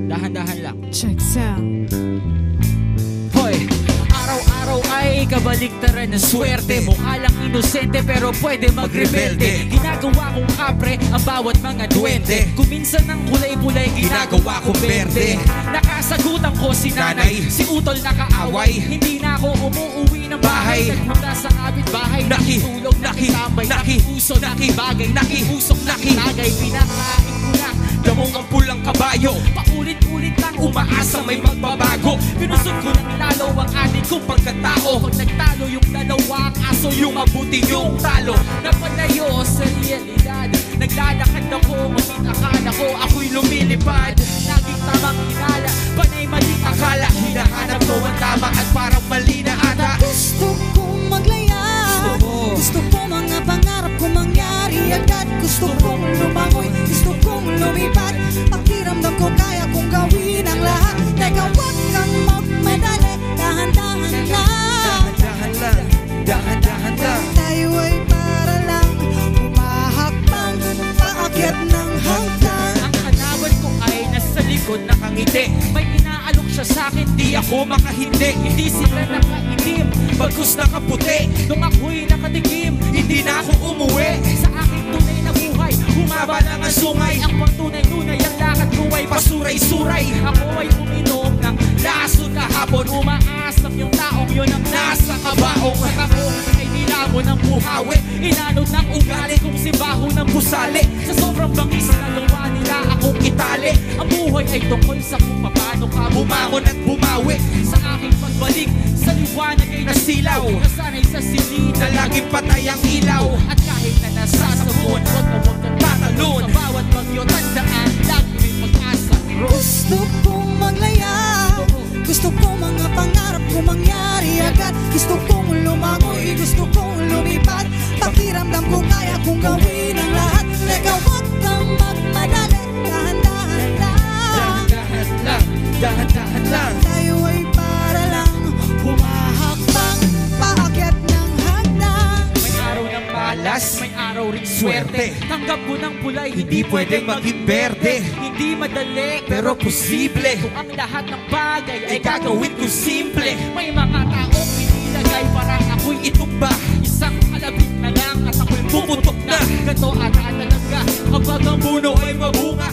Dahan-dahan lang. Check sound. Hoy, araw-araw ay kabaligtaran ng swerte. Mukha lang inosente pero pwede magrebelde. Ginagawa kong kapre ang bawat mga duwende. Kuminsan ng kulay-bulay ginagawa ko berde. Nakasagutan ko si nanay, si utol nakaaway. Hindi na ako umuuwi ng bahay. Nagpunta sa kapitbahay, nakitulog, nakitambay, nakiuso, nakibagay, nakihusok, nakilagay. Pinakain ko na damong ang pulang kabayo. Paulit-ulit lang umaasa may magbabago. Pinusod ko ng lalo ang ating kong pagkatao. Pag nagtalo yung dalawa, ang aso yung mabuti yung talo. Napalayo sa realidad, naglalakad ako, ngunit akala ko ako'y lumilipad. Laging tamang hinala, panay maling akala. Hinahanap ko ang tama at parang mali na ata. Gusto kong maglaya, gusto ko mga pangarap ko mangyari agad. Gusto kong lumangoy, gusto kong lumipad. Pakiramdam ko kaya kong gawin ang lahat. Teka, wag kang magmadali, dahan-dahan lang. Dahan-dahan lang, dahan-dahan lang. Tayo ay para lang humahakbang, paakyat ng hanggang. Ang kanawan ko ay nasa likod nakangiti. May inaalok siya sa'kin, di ako makahindi. Hindi sila nakaitim, bagkus nakaputi. Nung ako'y nakatikim, hindi na ako umuwi. Sa aking tunay na buhay, humaba lang ang sungay. Ang pagtunay-tunay, ang lakad ko ay pasuray-suray. Ako ay uminom ng laso kahapon. Umaasap yung taong yun ang nasa kabaong. Ako ay nilamon ng buhawi, inanod ng ugali kong si baho ng busali. Sa sobrang bangis na luwa nila akong itali. Ang buhay ay tungkol sa kung paano ka bumangon at bumawi. Sa aking pagbalik, sa liwanag ay nasilaw. Nasanay sa silid na laging patay ang ilaw. At kahit na nasasabon, huwag kang tatalon. Sa bawat bagyo, tandaan, lagi may pag-asa. Gusto kong maglaya, gusto kong mga pangarap ko mangyari agad. Gusto kong lumangoy, gusto kong lumipad. Pakiramdam ko kaya kong gawin ang lahat. Teka, wag kang magmadali, dahan-dahan lang. Dahan-dahan lang, dahan-dahan lang. Tayo ay para lang humahakbang, paakyat ng hagdan. May araw ng malas, may araw ring swerte. Tanggap ko ng pulay, hindi pwedeng maging berde. Hindi madali, pero posible. Kung ang lahat ng bagay ay gagawin ko simple. May mga taong inilagay para ako'y itumba. Isang kalabit na lang at ako'y pumutok na. Ganto at talaga, kapag ang puno ay mabunga,